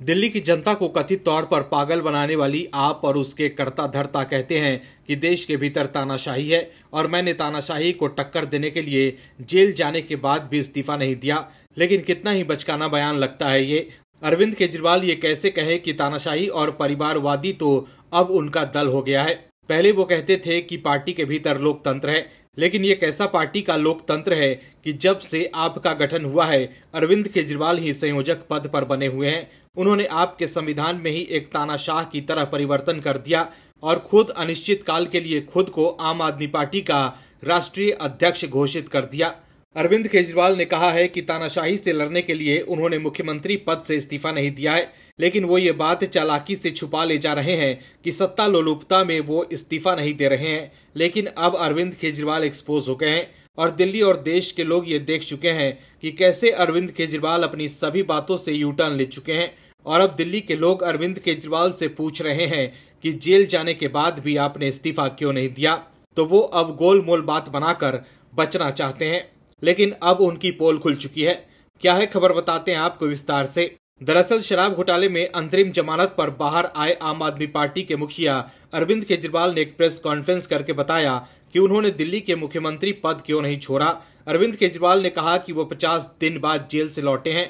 दिल्ली की जनता को कथित तौर पर पागल बनाने वाली आप और उसके कर्ता धर्ता कहते हैं कि देश के भीतर तानाशाही है और मैंने तानाशाही को टक्कर देने के लिए जेल जाने के बाद भी इस्तीफा नहीं दिया। लेकिन कितना ही बचकाना बयान लगता है ये। अरविंद केजरीवाल ये कैसे कहें कि तानाशाही और परिवारवादी तो अब उनका दल हो गया है। पहले वो कहते थे कि पार्टी के भीतर लोकतंत्र है, लेकिन ये कैसा पार्टी का लोकतंत्र है कि जब से आपका गठन हुआ है अरविंद केजरीवाल ही संयोजक पद पर बने हुए हैं। उन्होंने आपके संविधान में ही एक तानाशाह की तरह परिवर्तन कर दिया और खुद अनिश्चित काल के लिए खुद को आम आदमी पार्टी का राष्ट्रीय अध्यक्ष घोषित कर दिया। अरविंद केजरीवाल ने कहा है कि तानाशाही से लड़ने के लिए उन्होंने मुख्यमंत्री पद से इस्तीफा नहीं दिया है, लेकिन वो ये बात चालाकी से छुपा ले जा रहे हैं कि सत्ता लोलुपता में वो इस्तीफा नहीं दे रहे हैं। लेकिन अब अरविंद केजरीवाल एक्सपोज हो गए हैं और दिल्ली और देश के लोग ये देख चुके हैं कि कैसे अरविंद केजरीवाल अपनी सभी बातों से यू टर्न ले चुके हैं। और अब दिल्ली के लोग अरविंद केजरीवाल से पूछ रहे हैं कि जेल जाने के बाद भी आपने इस्तीफा क्यों नहीं दिया। तो वो अब गोलमोल बात बनाकर बचना चाहते हैं, लेकिन अब उनकी पोल खुल चुकी है। क्या है खबर, बताते हैं आपको विस्तार से। दरअसल शराब घोटाले में अंतरिम जमानत पर बाहर आए आम आदमी पार्टी के मुखिया अरविंद केजरीवाल ने एक प्रेस कॉन्फ्रेंस करके बताया कि उन्होंने दिल्ली के मुख्यमंत्री पद क्यों नहीं छोड़ा। अरविंद केजरीवाल ने कहा कि वो 50 दिन बाद जेल से लौटे हैं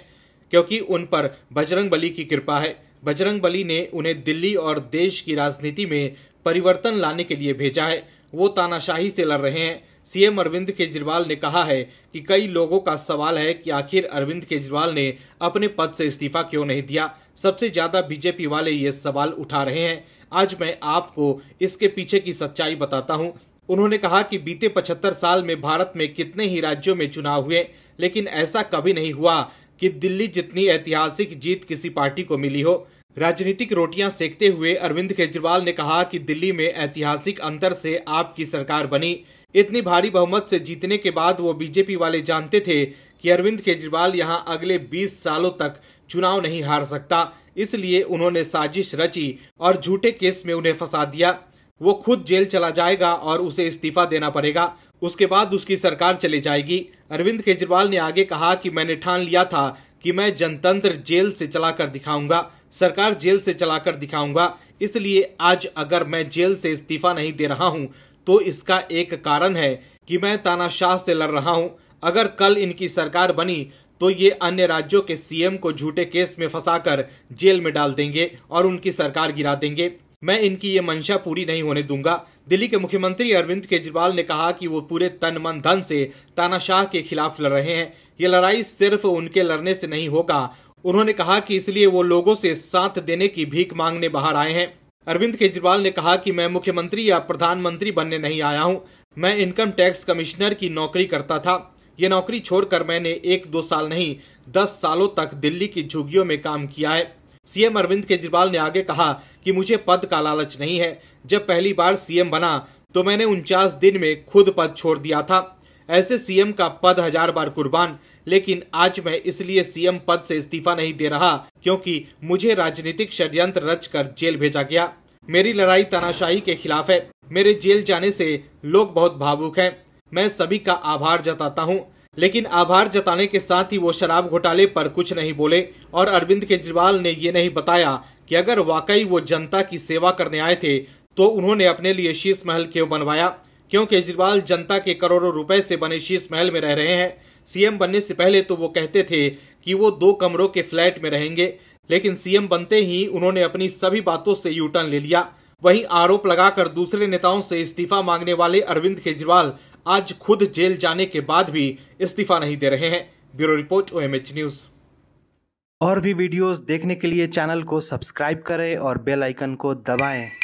क्योंकि उन पर बजरंगबली की कृपा है। बजरंगबली ने उन्हें दिल्ली और देश की राजनीति में परिवर्तन लाने के लिए भेजा है। वो तानाशाही से लड़ रहे हैं। सीएम अरविंद केजरीवाल ने कहा है कि कई लोगों का सवाल है कि आखिर अरविंद केजरीवाल ने अपने पद से इस्तीफा क्यों नहीं दिया। सबसे ज्यादा बीजेपी वाले ये सवाल उठा रहे हैं। आज मैं आपको इसके पीछे की सच्चाई बताता हूं। उन्होंने कहा कि बीते 75 साल में भारत में कितने ही राज्यों में चुनाव हुए, लेकिन ऐसा कभी नहीं हुआ कि दिल्ली जितनी ऐतिहासिक जीत किसी पार्टी को मिली हो। राजनीतिक रोटियां सेकते हुए अरविंद केजरीवाल ने कहा कि दिल्ली में ऐतिहासिक अंतर से आपकी सरकार बनी। इतनी भारी बहुमत से जीतने के बाद वो बीजेपी वाले जानते थे कि अरविंद केजरीवाल यहां अगले 20 सालों तक चुनाव नहीं हार सकता, इसलिए उन्होंने साजिश रची और झूठे केस में उन्हें फंसा दिया। वो खुद जेल चला जाएगा और उसे इस्तीफा देना पड़ेगा, उसके बाद उसकी सरकार चली जाएगी। अरविंद केजरीवाल ने आगे कहा कि मैंने ठान लिया था कि मैं जनतंत्र जेल से चलाकर दिखाऊंगा, सरकार जेल से चलाकर दिखाऊंगा। इसलिए आज अगर मैं जेल से इस्तीफा नहीं दे रहा हूं तो इसका एक कारण है कि मैं तानाशाह से लड़ रहा हूं। अगर कल इनकी सरकार बनी तो ये अन्य राज्यों के सीएम को झूठे केस में फंसाकर जेल में डाल देंगे और उनकी सरकार गिरा देंगे। मैं इनकी ये मंशा पूरी नहीं होने दूंगा। दिल्ली के मुख्यमंत्री अरविंद केजरीवाल ने कहा कि वो पूरे तन मन धन से तानाशाह के खिलाफ लड़ रहे हैं। ये लड़ाई सिर्फ उनके लड़ने से नहीं होगा। उन्होंने कहा कि इसलिए वो लोगों से साथ देने की भीख मांगने बाहर आए हैं। अरविंद केजरीवाल ने कहा कि मैं मुख्यमंत्री या प्रधानमंत्री बनने नहीं आया हूं। मैं इनकम टैक्स कमिश्नर की नौकरी करता था। ये नौकरी छोड़कर मैंने 1-2 साल नहीं 10 सालों तक दिल्ली की झुग्गियों में काम किया है। सीएम अरविंद केजरीवाल ने आगे कहा कि मुझे पद का लालच नहीं है। जब पहली बार सीएम बना तो मैंने 49 दिन में खुद पद छोड़ दिया था। ऐसे सीएम का पद 1000 बार कुर्बान। लेकिन आज मैं इसलिए सीएम पद से इस्तीफा नहीं दे रहा क्योंकि मुझे राजनीतिक षड्यंत्र रचकर जेल भेजा गया। मेरी लड़ाई तानाशाही के खिलाफ है। मेरे जेल जाने से लोग बहुत भावुक हैं। मैं सभी का आभार जताता हूं। लेकिन आभार जताने के साथ ही वो शराब घोटाले पर कुछ नहीं बोले और अरविंद केजरीवाल ने ये नहीं बताया कि अगर वाकई वो जनता की सेवा करने आए थे तो उन्होंने अपने लिए शीश महल क्यों बनवाया। क्यों केजरीवाल जनता के करोड़ों रुपए से बने शीश महल में रह रहे हैं। सीएम बनने से पहले तो वो कहते थे कि वो 2 कमरों के फ्लैट में रहेंगे, लेकिन सीएम बनते ही उन्होंने अपनी सभी बातों से यू टर्न ले लिया। वहीं आरोप लगाकर दूसरे नेताओं से इस्तीफा मांगने वाले अरविंद केजरीवाल आज खुद जेल जाने के बाद भी इस्तीफा नहीं दे रहे हैं। Bureau report OMH news. और भी वीडियोस देखने के लिए चैनल को सब्सक्राइब करें और बेल आइकन को दबाएं।